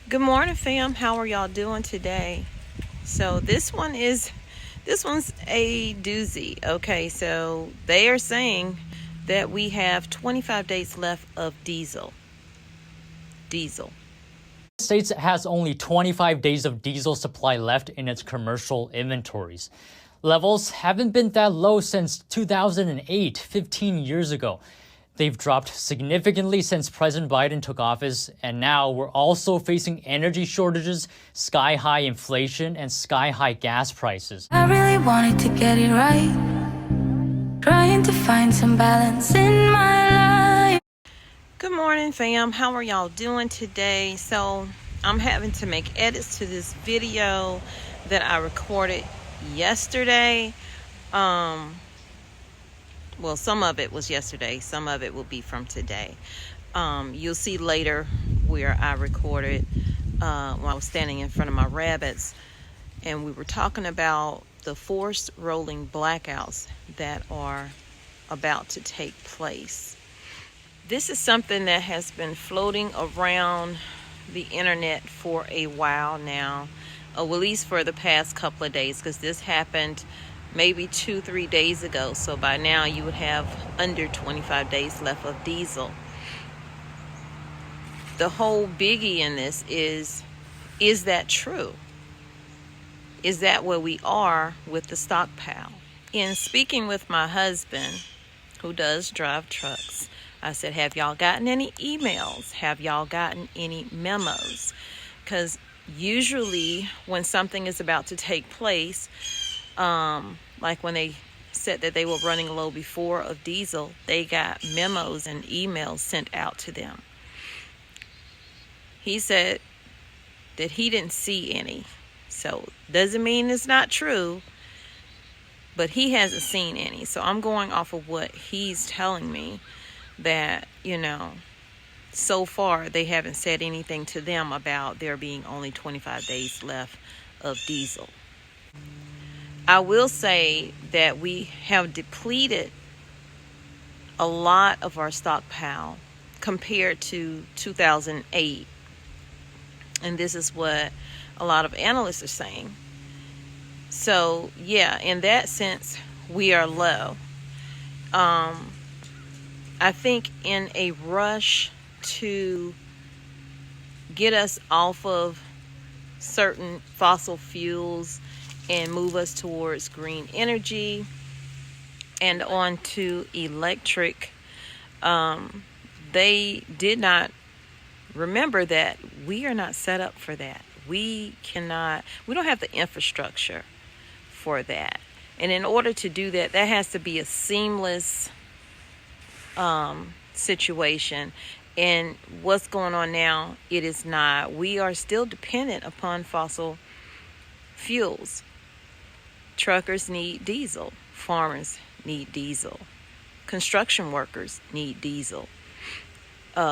Good morning, fam. How are y'all doing today? So this one's a doozy. Okay, so they are saying that we have 25 days left of diesel. States has only 25 days of diesel supply left in its commercial inventories. Levels haven't been that low since 2008, 15 years ago. They've dropped significantly since President Biden took office, and now we're also facing energy shortages, sky-high inflation, and sky-high gas prices. I really wanted to get it right, trying to find some balance in my life. Good morning, fam. How are y'all doing today? So I'm having to make edits to this video that I recorded yesterday. Well, some of it was yesterday. Some of it will be from today. You'll see later where I recorded when I was standing in front of my rabbits, and we were talking about the forced rolling blackouts that are about to take place. This is something that has been floating around the internet for a while now, at least for the past couple of days, because this happened maybe 2-3 days ago. So by now you would have under 25 days left of diesel. The whole biggie in this is that true? Is that where we are with the stockpile? In speaking with my husband, who does drive trucks, I said, have y'all gotten any emails? Have y'all gotten any memos? Because usually when something is about to take place, like when they said that they were running low before of diesel, they got memos and emails sent out to them. He said that he didn't see any. So doesn't mean it's not true, but he hasn't seen any. So I'm going off of what he's telling me, that, so far they haven't said anything to them about there being only 25 days left of diesel. I will say that we have depleted a lot of our stockpile compared to 2008. And this is what a lot of analysts are saying. So, yeah, in that sense, we are low. I think in a rush to get us off of certain fossil fuels and move us towards green energy and onto electric, they did not remember that we are not set up for that. We don't have the infrastructure for that. And in order to do that, that has to be a seamless situation. And what's going on now, it is not. We are still dependent upon fossil fuels. Truckers need diesel. Farmers need diesel. Construction workers need diesel.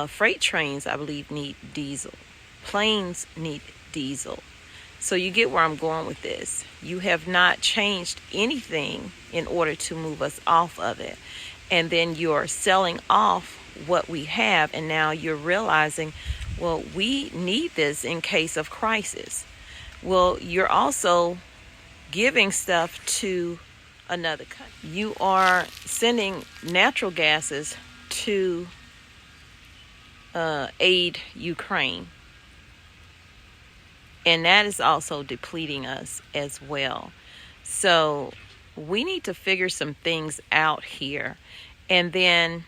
Freight trains, I believe, need diesel. Planes need diesel. So you get where I'm going with this. You have not changed anything in order to move us off of it. And then you're selling off what we have, and now you're realizing, well, we need this in case of crisis. Well, you're also giving stuff to another country. You are sending natural gases to aid Ukraine. And that is also depleting us as well. So we need to figure some things out here. And then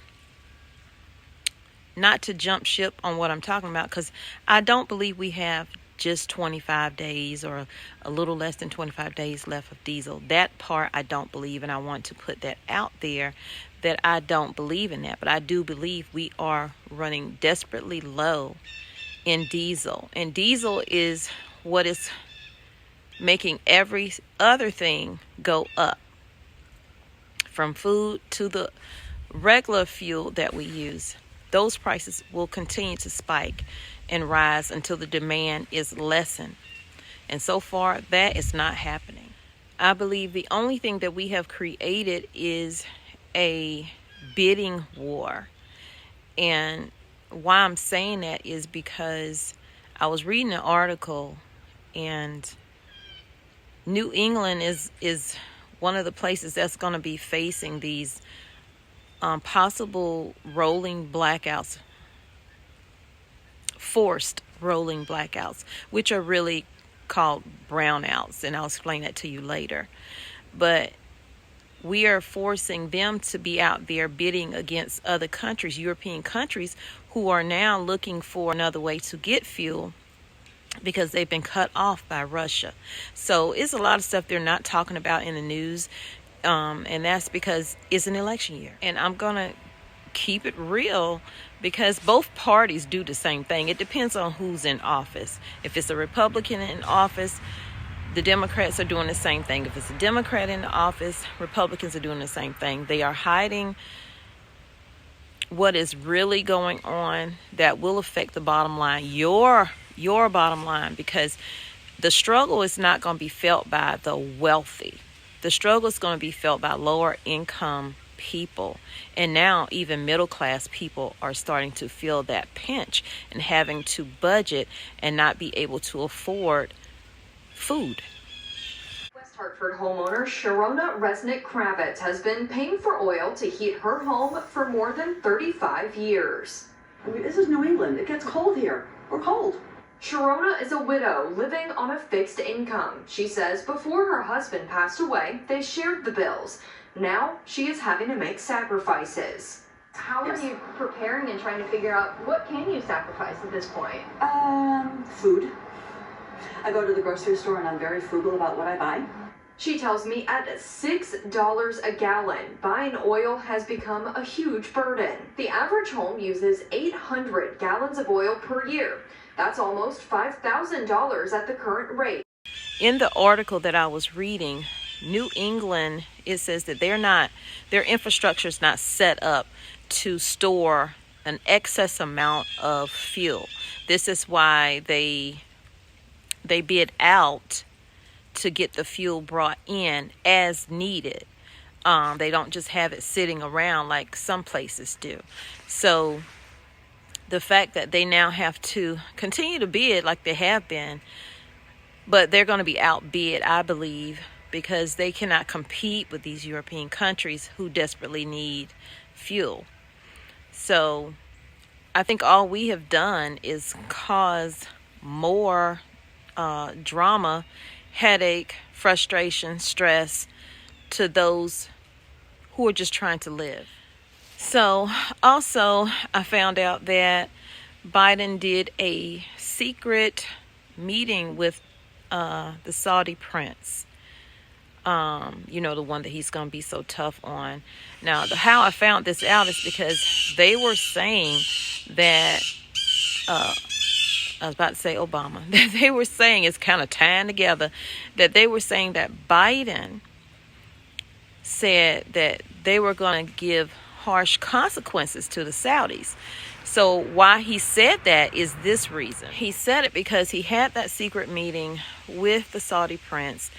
not to jump ship on what I'm talking about, because I don't believe we have just 25 days or a little less than 25 days left of diesel. That part I don't believe, and I want to put that out there, that I don't believe in that. But I do believe we are running desperately low in diesel. And diesel is what is making every other thing go up, from food to the regular fuel that we use. Those prices will continue to spike and rise until the demand is lessened. And so far, that is not happening. I believe the only thing that we have created is a bidding war. And why I'm saying that is because I was reading an article, and New England is one of the places that's going to be facing these possible rolling blackouts, forced rolling blackouts, which are really called brownouts, and I'll explain that to you later. But we are forcing them to be out there bidding against other countries, European countries, who are now looking for another way to get fuel because they've been cut off by Russia. So it's a lot of stuff they're not talking about in the news, and that's because it's an election year. And I'm going to keep it real, because both parties do the same thing. It depends on who's in office. If it's a Republican in office, the Democrats are doing the same thing. If it's a Democrat in office, Republicans are doing the same thing. They are hiding what is really going on that will affect the bottom line, your bottom line, because the struggle is not going to be felt by the wealthy. The struggle is going to be felt by lower income people. And now even middle class people are starting to feel that pinch and having to budget and not be able to afford food. West Hartford homeowner Sharona Resnick-Kravitz has been paying for oil to heat her home for more than 35 years. I mean, this is New England. It gets cold here. We're cold. Sharona is a widow living on a fixed income. She says before her husband passed away, they shared the bills. Now she is having to make sacrifices. How are you preparing and trying to figure out what can you sacrifice at this point? Food. I go to the grocery store and I'm very frugal about what I buy. She tells me at $6 a gallon, buying oil has become a huge burden. The average home uses 800 gallons of oil per year. That's almost $5,000 at the current rate. In the article that I was reading, New England, it says that their infrastructure is not set up to store an excess amount of fuel. This is why they bid out to get the fuel brought in as needed. They don't just have it sitting around like some places do. So the fact that they now have to continue to bid like they have been, but they're going to be outbid, I believe, because they cannot compete with these European countries who desperately need fuel. So I think all we have done is cause more drama, headache, frustration, stress to those who are just trying to live. So also I found out that Biden did a secret meeting with the Saudi prince. The one that he's going to be so tough on. Now, how I found this out is because they were saying that, I was about to say Obama, that they were saying, it's kind of tying together, that they were saying that Biden said that they were going to give harsh consequences to the Saudis. So why he said that is this reason. He said it because he had that secret meeting with the Saudi prince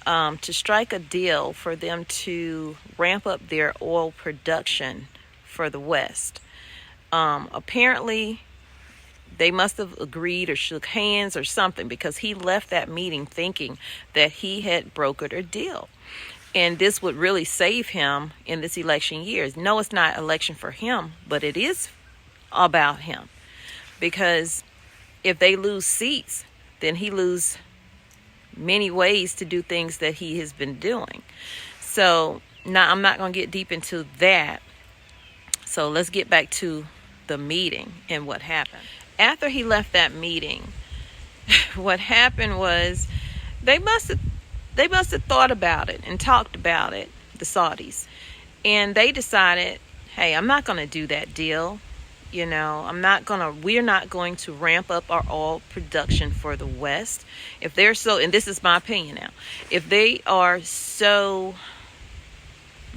to strike a deal for them to ramp up their oil production for the West. Apparently, they must have agreed or shook hands or something, because he left that meeting thinking that he had brokered a deal. And this would really save him in this election year. No, it's not an election for him, but it is about him. Because if they lose seats, then he loses many ways to do things that he has been doing. So now I'm not going to get deep into that. So let's get back to the meeting and what happened. After he left that meeting, what happened was they must have thought about it and talked about it, the Saudis. And they decided, hey, I'm not going to do that deal. We're not going to ramp up our oil production for the West. If they're so, and this is my opinion now, if they are so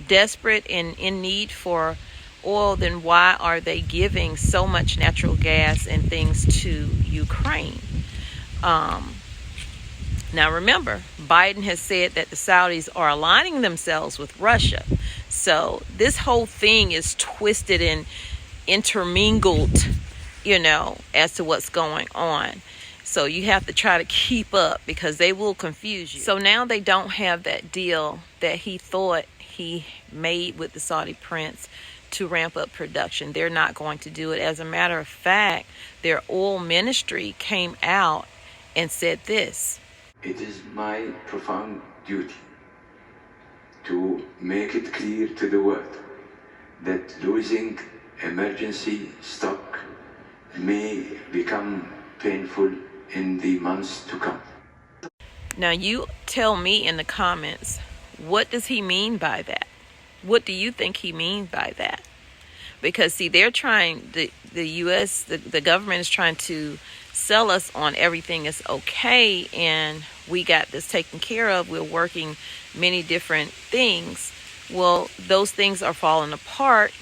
desperate and in need for oil, then why are they giving so much natural gas and things to Ukraine? Now remember, Biden has said that the Saudis are aligning themselves with Russia. So this whole thing is twisted and intermingled as to what's going on. So you have to try to keep up because they will confuse you. So now they don't have that deal that he thought he made with the Saudi prince to ramp up production. They're not going to do it. As a matter of fact, their oil ministry came out and said this: "It is my profound duty to make it clear to the world that losing emergency stock may become painful in the months to come." Now you tell me in the comments, what does he mean by that? What do you think he means by that? Because see, they're trying, the U.S., the government is trying to sell us on everything is okay and we got this taken care of. We're working many different things. Well, those things are falling apart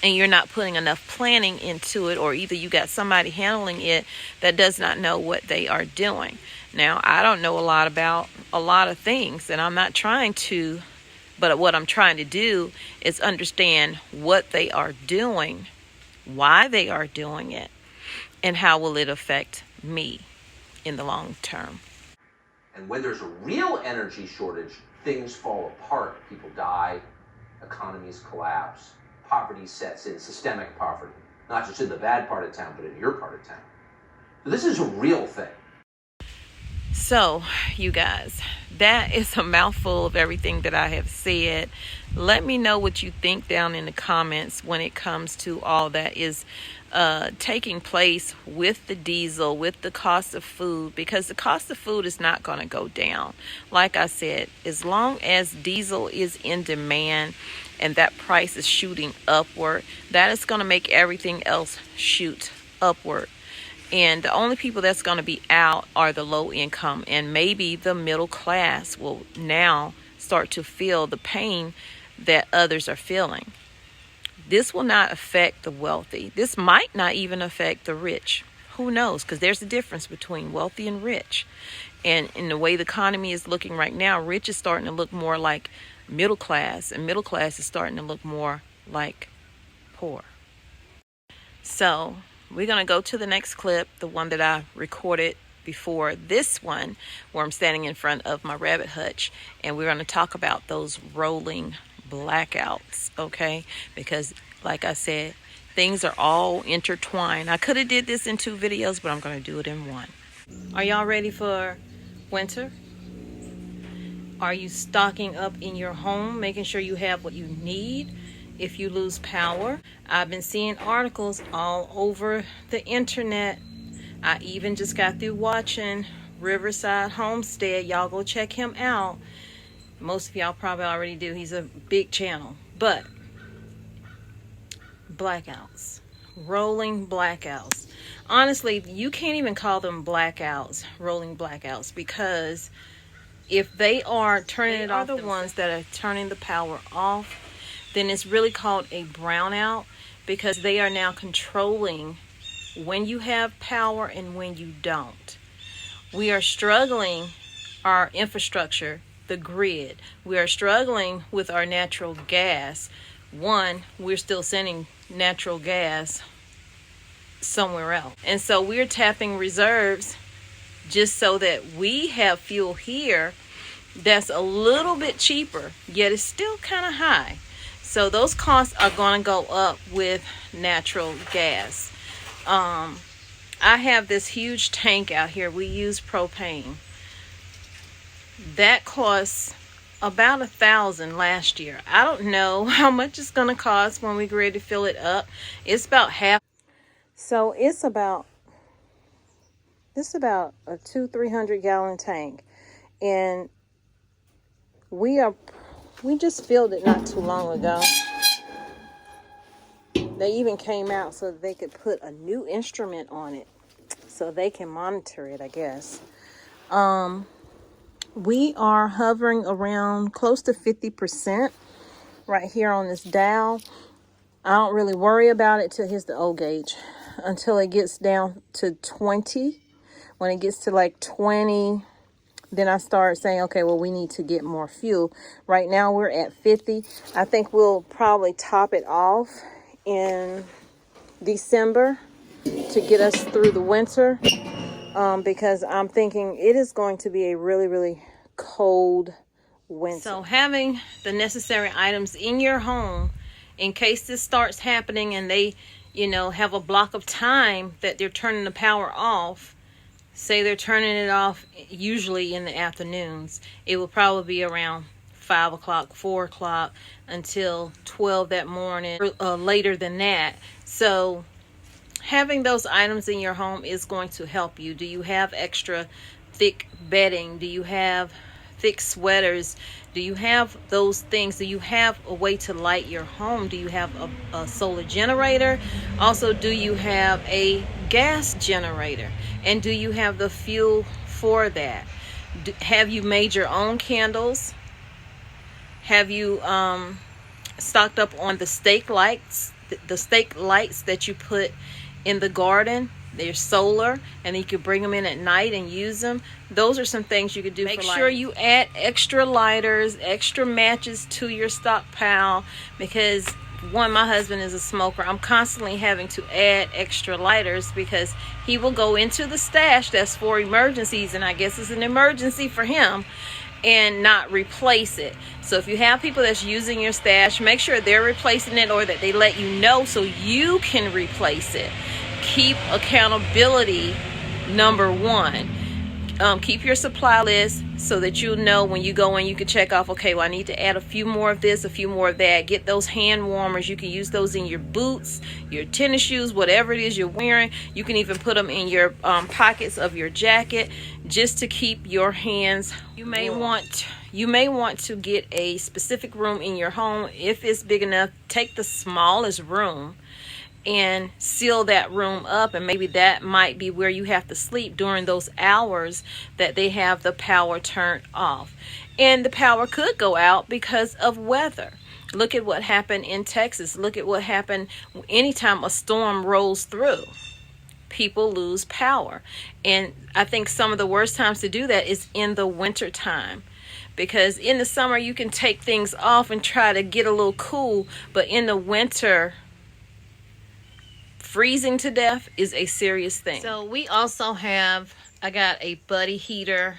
and you're not putting enough planning into it, or either you got somebody handling it that does not know what they are doing. Now, I don't know a lot about a lot of things, and I'm not trying to, but what I'm trying to do is understand what they are doing, why they are doing it, and how will it affect me in the long term. And when there's a real energy shortage, things fall apart. People die, economies collapse, poverty sets in, systemic poverty, not just in the bad part of town, but in your part of town. So this is a real thing. So, you guys, that is a mouthful of everything that I have said. Let me know what you think down in the comments when it comes to all that is taking place with the diesel, with the cost of food, because the cost of food is not going to go down. Like I said, as long as diesel is in demand and that price is shooting upward, that is going to make everything else shoot upward. And the only people that's going to be out are the low income, and maybe the middle class will now start to feel the pain that others are feeling. This will not affect the wealthy. This might not even affect the rich. Who knows? Because there's a difference between wealthy and rich. And in the way the economy is looking right now, rich is starting to look more like middle class, and middle class is starting to look more like poor. So we're going to go to the next clip, the one that I recorded before this one, where I'm standing in front of my rabbit hutch, and we're going to talk about those rolling blackouts, okay? Because like I said, things are all intertwined. I could have did this in 2 videos, but I'm going to do it in 1. Are y'all ready for winter? Are you stocking up in your home, making sure you have what you need if you lose power? I've been seeing articles all over the internet. I even just got through watching Riverside Homestead. Y'all go check him out. Most of y'all probably already do. He's a big channel. But blackouts, rolling blackouts. Honestly, you can't even call them blackouts, rolling blackouts, because if they are turning it off, the ones that are turning the power off, then it's really called a brownout, because they are now controlling when you have power and when you don't. We are struggling our infrastructure, the grid. We are struggling with our natural gas. One, we're still sending natural gas somewhere else. And so we're tapping reserves just so that we have fuel here that's a little bit cheaper, yet it's still kind of high. So those costs are going to go up with natural gas. I have this huge tank out here. We use propane. That costs about $1,000 last year. I don't know how much it's going to cost when we get ready to fill it up. It's about half. So it's about a 200-300 gallon tank, and we just filled it not too long ago. They even came out so that they could put a new instrument on it so they can monitor it, I guess. We are hovering around close to 50% right here on this dial. I don't really worry about it till it hits the O gauge, until it gets down to 20. When it gets to like 20, then I start saying, okay, well, we need to get more fuel. Right now we're at 50. I think we'll probably top it off in December, to get us through the winter, because I'm thinking it is going to be a really, really cold winter. So having the necessary items in your home in case this starts happening and they, have a block of time that they're turning the power off. Say they're turning it off usually in the afternoons. It will probably be around 5 o'clock, 4 o'clock until 12 that morning, or later than that. So having those items in your home is going to help you. Do you have extra thick bedding? Do you have thick sweaters? Do you have those things? Do you have a way to light your home? Do you have a solar generator? Also, do you have a gas generator? And do you have the fuel for that? Have you made your own candles? Have you stocked up on the stake lights? The stake lights that you put in the garden, they're solar, and you can bring them in at night and use them. Those are some things you could do. Make sure you add extra lighters, extra matches to your stockpile, because my husband is a smoker. I'm constantly having to add extra lighters because he will go into the stash that's for emergencies, and I guess it's an emergency for him, and not replace it. So if you have people that's using your stash, make sure they're replacing it or that they let you know so you can replace it. Keep accountability number one. Keep your supply list so that you'll know when you go in, you can check off, okay, well, I need to add a few more of this, a few more of that. Get those hand warmers. You can use those in your boots, your tennis shoes, whatever it is you're wearing. You can even put them in your pockets of your jacket just to keep your hands warm. You may want to get a specific room in your home. If it's big enough, take the smallest room and seal that room up, and maybe that might be where you have to sleep during those hours that they have the power turned off. And the power could go out because of weather. Look at what happened in Texas. Look at what happened anytime a storm rolls through. People lose power. And I think some of the worst times to do that is in the winter time. Because in the summer you can take things off and try to get a little cool, but in the winter, freezing to death is a serious thing. So we also have, I got a buddy heater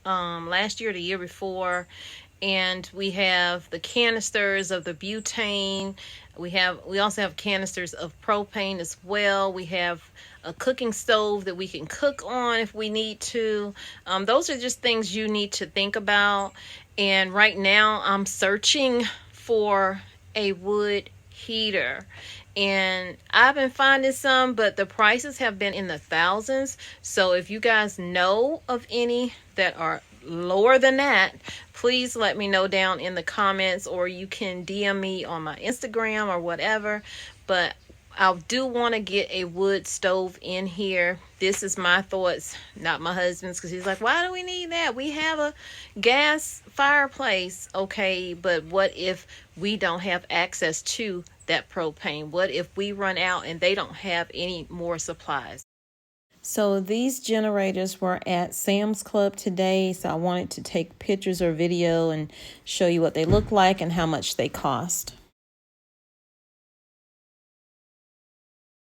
last year, the year before, and we have the canisters of the butane. We also have canisters of propane as well. We have a cooking stove that we can cook on if we need to. Those are just things you need to think about. And right now I'm searching for a wood heater. And I've been finding some, but the prices have been in the thousands. So if you guys know of any that are lower than that, please let me know down in the comments, or you can DM me on my Instagram or whatever. But I do want to get a wood stove in here. This is my thoughts, not my husband's, because he's like, why do we need that? We have a gas fireplace. Okay, but what if we don't have access to that propane? What if we run out and they don't have any more supplies? So these generators were at Sam's Club today, so I wanted to take pictures or video and show you what they look like and how much they cost.